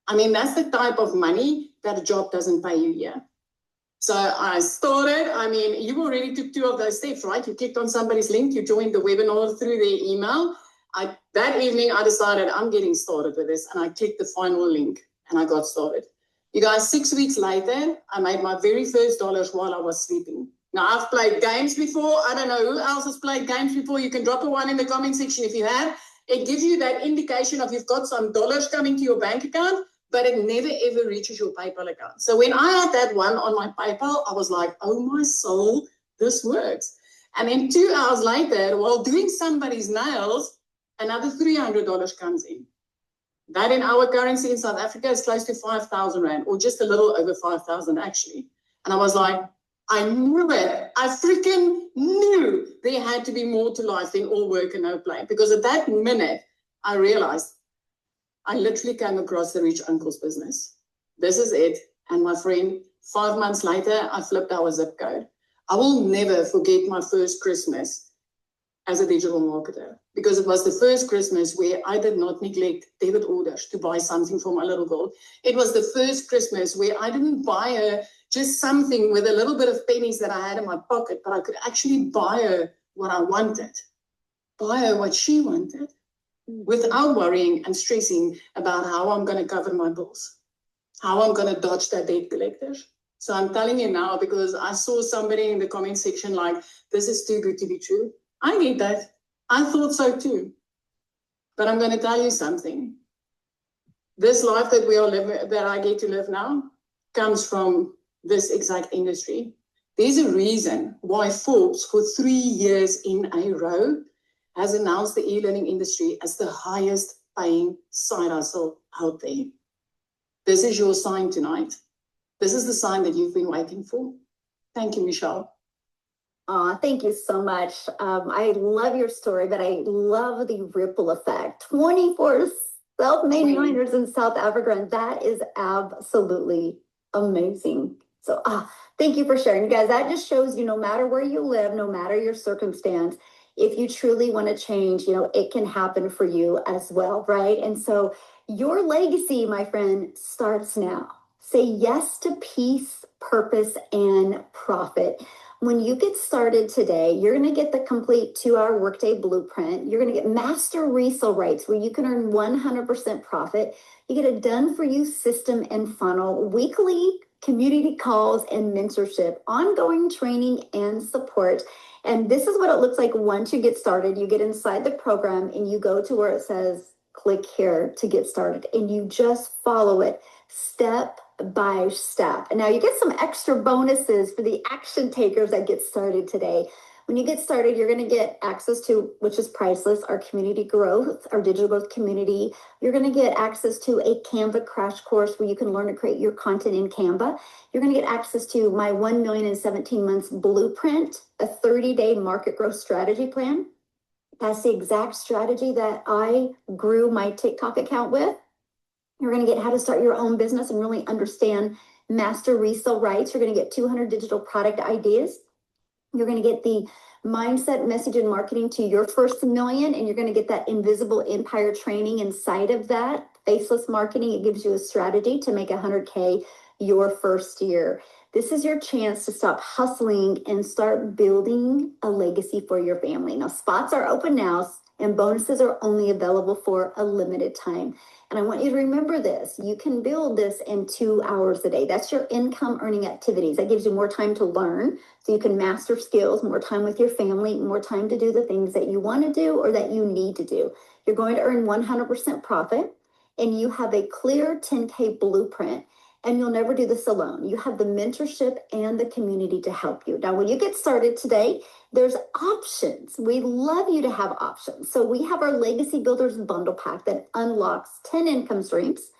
[SPEAKER 4] I mean, that's the type of money that a job doesn't pay you here. So I started, you already took 2 of those steps, right? You clicked on somebody's link, you joined the webinar through their email. That evening, I decided I'm getting started with this, and I clicked the final link and I got started. You guys, 6 weeks later, I made my very first dollars while I was sleeping. Now, I've played games before. I don't know who else has played games before. You can drop a 1 in the comment section if you have. It gives you that indication of you've got some dollars coming to your bank account, but it never ever reaches your PayPal account. So when I had that 1 on my PayPal, I was like, oh my soul, this works. And then 2 hours later, while doing somebody's nails, another $300 comes in. That in our currency in South Africa is close to 5,000 rand, or just a little over 5,000 actually. And I was like, I knew it. I freaking knew there had to be more to life than all work and no play. Because at that minute, I realized I literally came across the Rich Uncle's business. This is it. And my friend, 5 months later, I flipped our zip code. I will never forget my first Christmas as a digital marketer, because it was the first Christmas where I did not neglect debit orders to buy something for my little girl. It was the first Christmas where I didn't buy her just something with a little bit of pennies that I had in my pocket, but I could actually buy her what I wanted, buy her what she wanted, without worrying and stressing about how I'm going to cover my bills, how I'm going to dodge that debt collectors. So I'm telling you now, because I saw somebody in the comment section like, this is too good to be true. I get that. I thought so too. But I'm going to tell you something. This life that we are living, that I get to live now, comes from this exact industry. There's a reason why Forbes, for 3 years in a row, has announced the e-learning industry as the highest paying side hustle out there. This is your sign tonight. This is the sign that you've been waiting for. Thank you, Michelle.
[SPEAKER 2] Thank you so much. I love your story, but I love the ripple effect. 24 self-made millionaires in South Africa, and that is absolutely amazing. So thank you for sharing. You guys, that just shows you, no matter where you live, no matter your circumstance, if you truly want to change, it can happen for you as well, right? And so your legacy, my friend, starts now. Say yes to peace, purpose, and profit. When you get started today, you're going to get the complete 2-hour workday blueprint. You're going to get master resale rates where you can earn 100% profit. You get a done-for-you system and funnel, weekly community calls and mentorship, ongoing training and support. And this is what it looks like once you get started. You get inside the program and you go to where it says, click here to get started. And you just follow it step by step. And now you get some extra bonuses for the action takers that get started today. When you get started, you're going to get access to, which is priceless, our community growth, our digital growth community. You're going to get access to a Canva crash course where you can learn to create your content in Canva. You're going to get access to my 1 million in 17 months blueprint, a 30-day market growth strategy plan. That's the exact strategy that I grew my TikTok account with. You're going to get how to start your own business and really understand master resale rights. You're going to get 200 digital product ideas. You're going to get the mindset, message, and marketing to your first million, and you're going to get that invisible empire training inside of that. Faceless marketing, it gives you a strategy to make 100K your first year. This is your chance to stop hustling and start building a legacy for your family. Now, spots are open now, and bonuses are only available for a limited time. And I want you to remember this. You can build this in 2 hours a day. That's your income earning activities. That gives you more time to learn so you can master skills, more time with your family, more time to do the things that you want to do or that you need to do. You're going to earn 100% profit, and you have a clear 10K blueprint. And you'll never do this alone. You have the mentorship and the community to help you. Now, when you get started today, there's options. We love you to have options. So we have our Legacy Builders Bundle Pack that unlocks 10 income streams.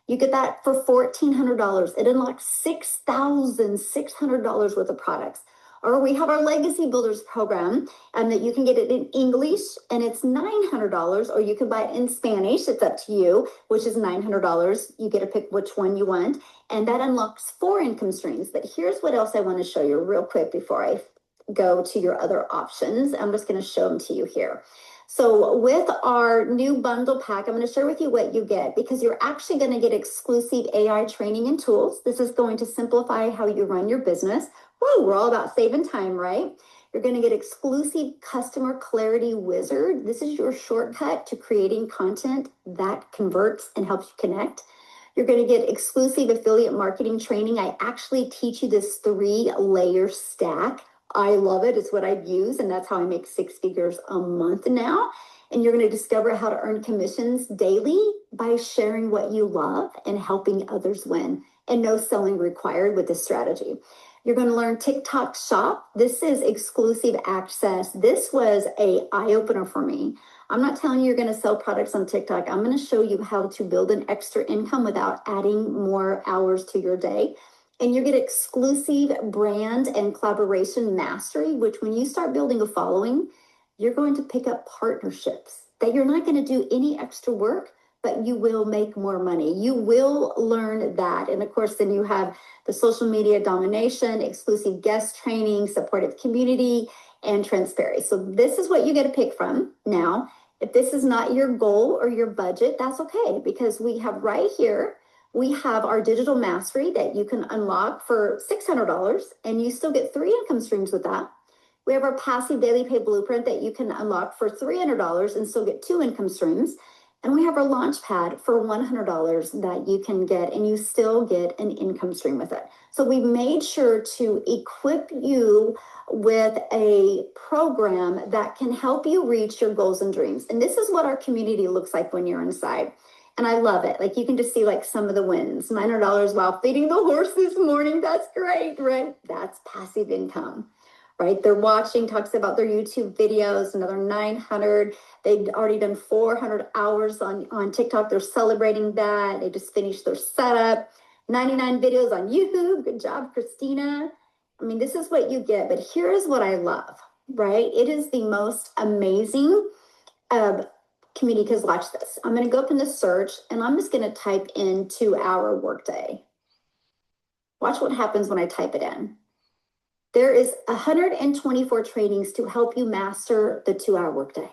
[SPEAKER 2] You get that for $1,400. It unlocks $6,600 worth of products. Or we have our Legacy Builders program and that you can get it in English and it's $900, or you can buy it in Spanish. It's up to you, which is $900. You get to pick which one you want. And that unlocks 4 income streams. But here's what else I want to show you real quick before I go to your other options. I'm just going to show them to you here. So with our new bundle pack, I'm going to share with you what you get, because you're actually going to get exclusive AI training and tools. This is going to simplify how you run your business. Woo, we're all about saving time, right? You're going to get exclusive customer clarity wizard. This is your shortcut to creating content that converts and helps you connect. You're going to get exclusive affiliate marketing training. I actually teach you this 3-layer stack. I love it. It's what I use, and that's how I make 6 figures a month now. And you're going to discover how to earn commissions daily by sharing what you love and helping others win, and no selling required with this strategy. You're going to learn TikTok Shop. This is exclusive access. This was an eye-opener for me. I'm not telling you you're going to sell products on TikTok. I'm going to show you how to build an extra income without adding more hours to your day. And you get exclusive brand and collaboration mastery, which when you start building a following, you're going to pick up partnerships that you're not going to do any extra work, but you will make more money. You will learn that. And of course, then you have the social media domination, exclusive guest training, supportive community, and transparency. So this is what you get to pick from. Now, if this is not your goal or your budget, that's okay, because we have right here, we have our digital mastery that you can unlock for $600, and you still get 3 income streams with that. We have our passive daily pay blueprint that you can unlock for $300 and still get 2 income streams. And we have our launch pad for $100 that you can get, and you still get an income stream with it. So we made sure to equip you with a program that can help you reach your goals and dreams. And this is what our community looks like when you're inside. And I love it. Like, you can just see like some of the wins. $900 while feeding the horse this morning. That's great, right? That's passive income, right? They're watching, talks about their YouTube videos, another 900. They've already done 400 hours on TikTok. They're celebrating that. They just finished their setup. 99 videos on YouTube. Good job, Christina. I mean, this is what you get. But here is what I love, right? It is the most amazing community, because watch this. I'm going to go up in the search, and I'm just going to type in 2-hour workday. Watch what happens when I type it in. There is 124 trainings to help you master the 2-hour workday.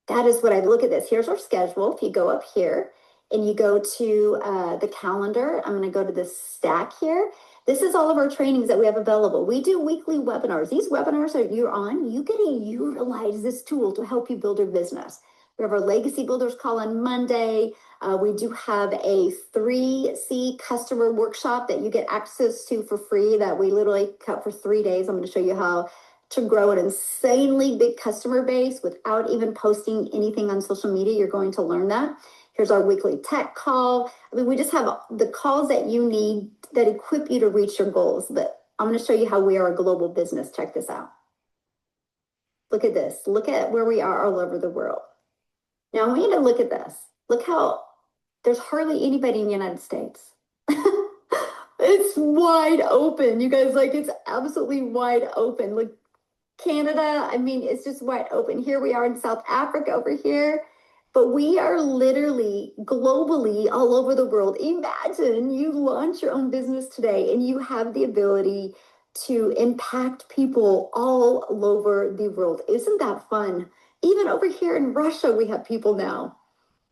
[SPEAKER 2] That is what I look at this. Here's our schedule. If you go up here and you go to the calendar, I'm going to go to this stack here. This is all of our trainings that we have available. We do weekly webinars. These webinars that you're on, you get to utilize this tool to help you build your business. We have our Legacy Builders call on Monday. We do have a 3C customer workshop that you get access to for free that we literally cut for 3 days. I'm going to show you how to grow an insanely big customer base without even posting anything on social media. You're going to learn that. Here's our weekly tech call. I mean, we just have the calls that you need that equip you to reach your goals. But I'm going to show you how we are a global business. Check this out. Look at this. Look at where we are all over the world. Now I want you to look at this. Look how there's hardly anybody in the United States. It's wide open. You guys, like, it's absolutely wide open. Like Canada, I mean, it's just wide open. Here we are in South Africa over here, but we are literally globally all over the world. Imagine you launch your own business today and you have the ability to impact people all over the world. Isn't that fun? Even over here in Russia, we have people now.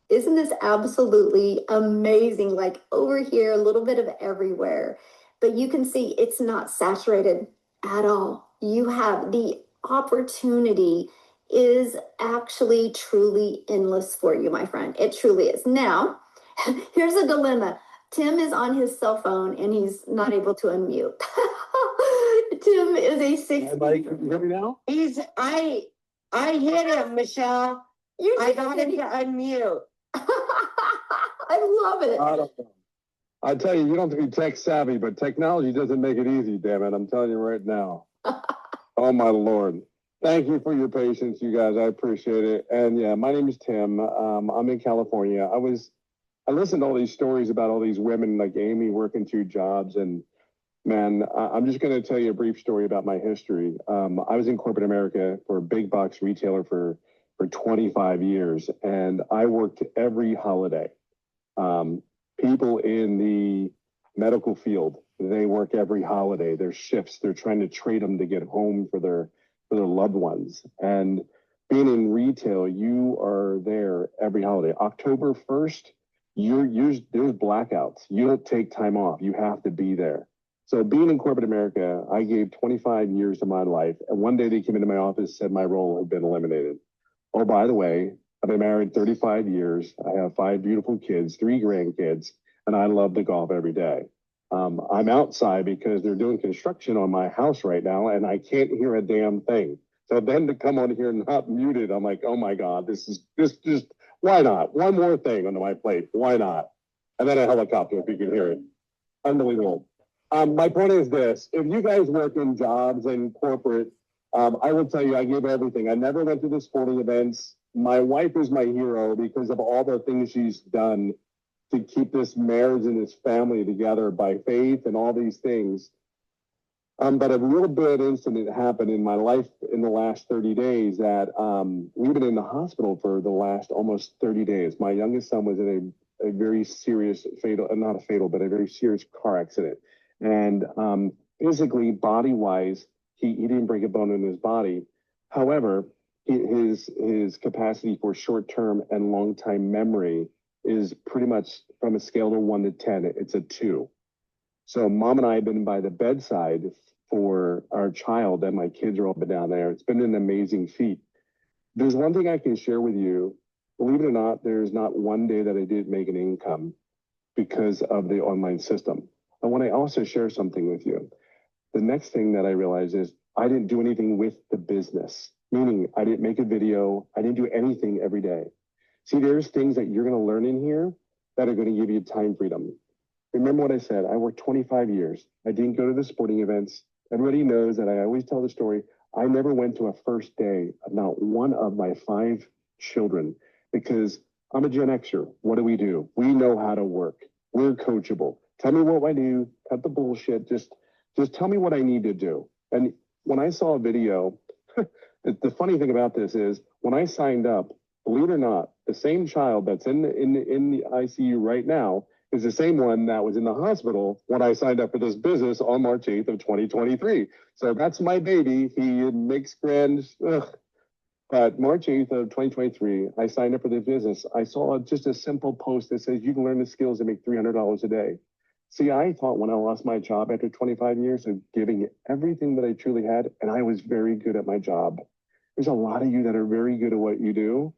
[SPEAKER 2] Isn't this absolutely amazing? Like over here, a little bit of everywhere, but you can see it's not saturated at all. You have the opportunity is actually truly endless for you, my friend. It truly is. Now, here's a dilemma. Tim is on his cell phone and he's not able to unmute. Tim is a 60.
[SPEAKER 5] Hey, Mike, you hear me now?
[SPEAKER 3] I hit him, Michelle. I got him to unmute.
[SPEAKER 2] I love it.
[SPEAKER 5] I don't know. I tell you, you don't have to be tech savvy, but technology doesn't make it easy, damn it. I'm telling you right now. Oh, my Lord. Thank you for your patience, you guys. I appreciate it. And yeah, my name is Tim. I'm in California. I listened to all these stories about all these women like Amy working 2 jobs. And man, I'm just going to tell you a brief story about my history. I was in corporate America for a big box retailer for 25 years, and I worked every holiday. People in the medical field, they work every holiday. Their shifts, they're trying to trade them to get home for their loved ones. And being in retail, you are there every holiday. October 1st, there's blackouts. You don't take time off. You have to be there. So being in corporate America, I gave 25 years of my life. And one day they came into my office, said my role had been eliminated. Oh, by the way, I've been married 35 years. I have 5 beautiful kids, 3 grandkids, and I love to golf every day. I'm outside because they're doing construction on my house right now, and I can't hear a damn thing. So then to come on here not muted, I'm like, oh my God, this just, why not? One more thing onto my plate. Why not? And then a helicopter, if you can hear it. Unbelievable. My point is this: if you guys work in jobs and corporate, I will tell you, I give everything. I never went to the sporting events. My wife is my hero because of all the things she's done to keep this marriage and this family together by faith and all these things. But a real bad incident happened in my life in the last 30 days that we've been in the hospital for the last almost 30 days. My youngest son was in a very serious not a fatal, but a very serious car accident. And physically, body-wise, he didn't break a bone in his body. However, his capacity for short-term and long-time memory is pretty much from a scale of 1 to 10, it's a 2. So mom and I have been by the bedside for our child, and my kids are all been down there. It's been an amazing feat. There's one thing I can share with you. Believe it or not, there's not one day that I didn't make an income because of the online system. I want to also share something with you. The next thing that I realized is I didn't do anything with the business, meaning I didn't make a video. I didn't do anything every day. See, there's things that you're going to learn in here that are going to give you time freedom. Remember what I said, I worked 25 years. I didn't go to the sporting events. Everybody knows that I always tell the story. I never went to a first day of not one of my 5 children because I'm a Gen Xer. What do? We know how to work. We're coachable. Tell me what I do, cut the bullshit. Just tell me what I need to do. And when I saw a video, the funny thing about this is when I signed up, believe it or not, the same child that's in the ICU right now is the same one that was in the hospital when I signed up for this business on March 8th of 2023. So that's my baby. He makes friends. But March 8th of 2023, I signed up for the business. I saw just a simple post that says you can learn the skills to make $300 a day. See, I thought when I lost my job after 25 years of giving everything that I truly had, and I was very good at my job. There's a lot of you that are very good at what you do.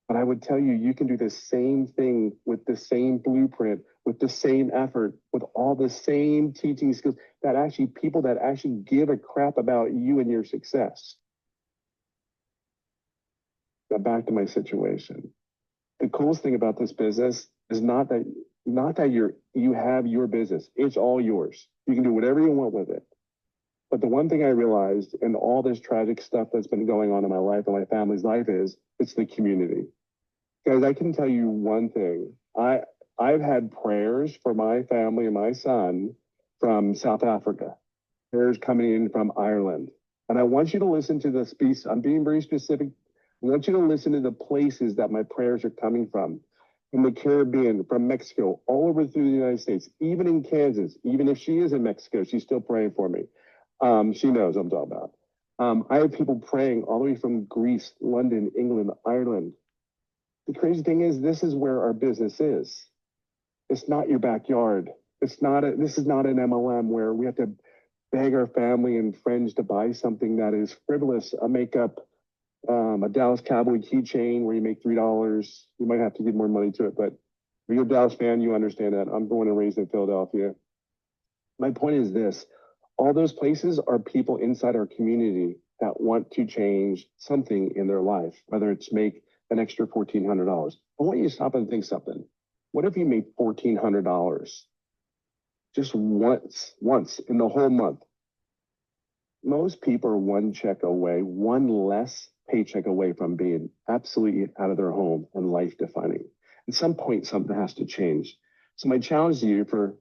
[SPEAKER 5] But I would tell you, you can do the same thing with the same blueprint, with the same effort, with all the same teaching skills that actually people that actually give a crap about you and your success. Now back to my situation. The coolest thing about this business is not that you have your business. It's all yours. You can do whatever you want with it. But the one thing I realized in all this tragic stuff that's been going on in my life and my family's life is it's the community. Guys, I can tell you one thing. I've had prayers for my family and my son from South Africa, prayers coming in from Ireland. And I want you to listen to the speech. I'm being very specific. I want you to listen to the places that my prayers are coming from the Caribbean, from Mexico, all over through the United States, even in Kansas. Even if she is in Mexico, she's still praying for me. She knows what I'm talking about. I have people praying all the way from Greece, London, England, Ireland. The crazy thing is, this is where our business is. It's not your backyard. This is not an MLM where we have to beg our family and friends to buy something that is frivolous, a makeup, a Dallas Cowboy keychain where you make $3. You might have to give more money to it, but if you're a Dallas fan, you understand that. I'm born and raised in Philadelphia. My point is this. All those places are people inside our community that want to change something in their life, whether it's make an extra $1,400. I want you to stop and think something. What if you made $1,400 just once in the whole month? Most people are one check away, one less paycheck away from being absolutely out of their home and life defining. At some point, something has to change. So my challenge to you, for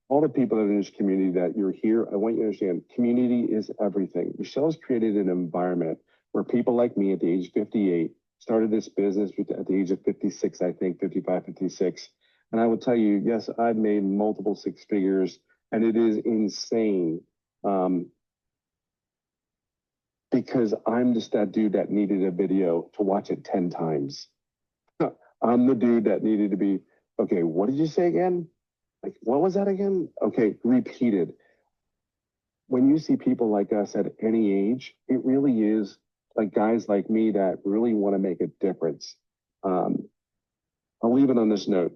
[SPEAKER 5] all the people that are in this community that you're here, I want you to understand community is everything. Michelle's created an environment where people like me at the age of 58 started this business at the age of 56, I think, 55, 56. And I will tell you, yes, I've made multiple six figures, and it is insane. Because I'm just that dude that needed a video to watch it 10 times. I'm the dude that needed to be, okay, what did you say again? Like, what was that again? Okay, repeated. When you see people like us at any age, it really is like guys like me that really want to make a difference. I'll leave it on this note.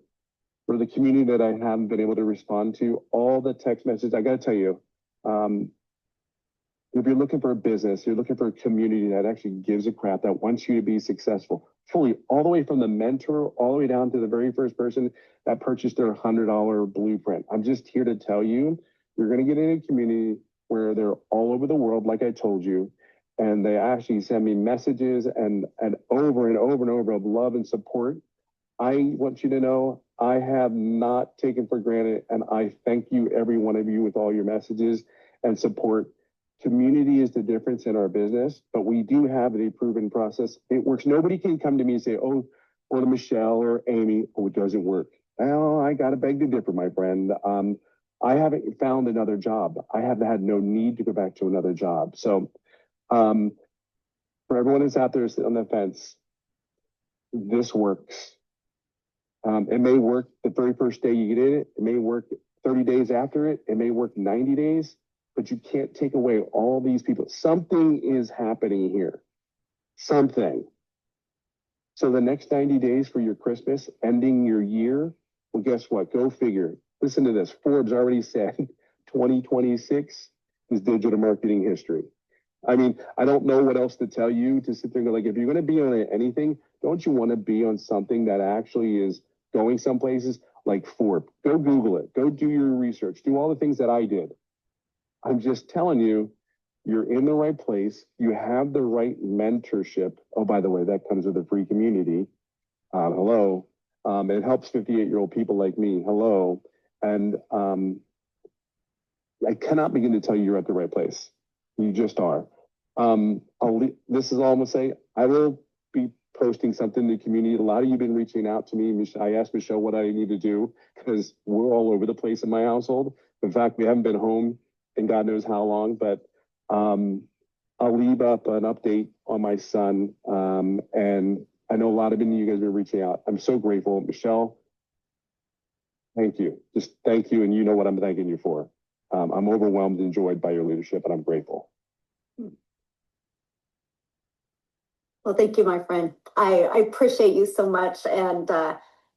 [SPEAKER 5] For the community that I haven't been able to respond to, all the text messages, I got to tell you, if you're looking for a business, you're looking for a community that actually gives a crap, that wants you to be successful, fully, all the way from the mentor, all the way down to the very first person that purchased their $100 blueprint. I'm just here to tell you, you're going to get in a community where they're all over the world, like I told you, and they actually send me messages and over and over and over of love and support. I want you to know I have not taken for granted, and I thank you, every one of you, with all your messages and support. Community is the difference in our business, but we do have a proven process. It works. Nobody can come to me and say, oh, or to Michelle or Amy, oh, it doesn't work. Well, I got to beg to differ, my friend. I haven't found another job. I have had no need to go back to another job. So for everyone that's out there on the fence, this works. It may work the very first day you get in it. It may work 30 days after it. It may work 90 days. But you can't take away all these people. Something is happening here. Something. So the next 90 days for your Christmas, ending your year, well, guess what? Go figure. Listen to this. Forbes already said 2026 is digital marketing history. I mean, I don't know what else to tell you to sit there and go, like, if you're going to be on anything, don't you want to be on something that actually is going some places like Forbes? Go Google it. Go do your research. Do all the things that I did. I'm just telling you, you're in the right place. You have the right mentorship. Oh, by the way, that comes with a free community. Hello. It helps 58-year-old people like me. Hello. And I cannot begin to tell you you're at the right place. You just are. This is all I'm going to say. I will be posting something in the community. A lot of you have been reaching out to me. I asked Michelle what I need to do because we're all over the place in my household. In fact, we haven't been home and God knows how long, but I'll leave up an update on my son. And I know a lot of you guys have been reaching out. I'm so grateful. Michelle, thank you. Just thank you. And you know what I'm thanking you for. I'm overwhelmed and enjoyed by your leadership, and I'm grateful.
[SPEAKER 2] Well, thank you, my friend. I appreciate you so much. And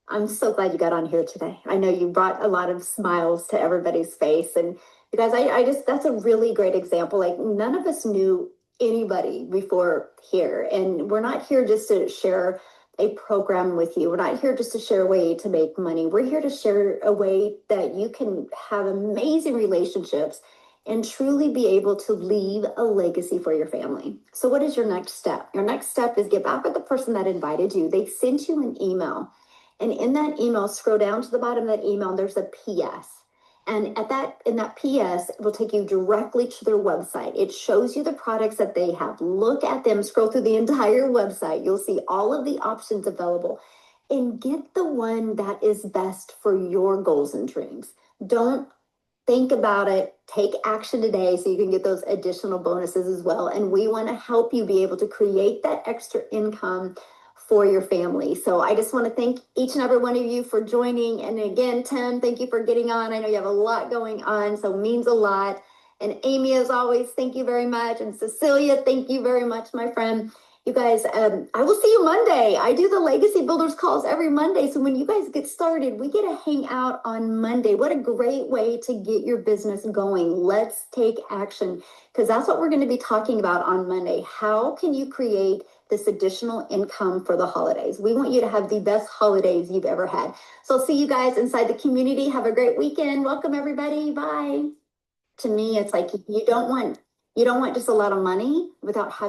[SPEAKER 2] I'm so glad you got on here today. I know you brought a lot of smiles to everybody's face. And you guys, I just, that's a really great example. Like, none of us knew anybody before here. And we're not here just to share a program with you. We're not here just to share a way to make money. We're here to share a way that you can have amazing relationships and truly be able to leave a legacy for your family. So what is your next step? Your next step is get back with the person that invited you. They sent you an email, and in that email, scroll down to the bottom of that email, there's a PS. And in that PS, it will take you directly to their website. It shows you the products that they have. Look at them, scroll through the entire website. You'll see all of the options available, and get the one that is best for your goals and dreams. Don't think about it. Take action today so you can get those additional bonuses as well. And we want to help you be able to create that extra income for your family. So I just want to thank each and every one of you for joining. And again, Tim, thank you for getting on. I know you have a lot going on, so it means a lot. And Amy, as always, thank you very much. And Cecilia, thank you very much, my friend. You guys, I will see you Monday. I do the Legacy Builders calls every Monday. So when you guys get started, we get to hang out on Monday. What a great way to get your business going. Let's take action, because that's what we're going to be talking about on Monday. How can you create this additional income for the holidays? We want you to have the best holidays you've ever had. So I'll see you guys inside the community. Have a great weekend. Welcome, everybody. Bye. To me, it's like you don't want just a lot of money without having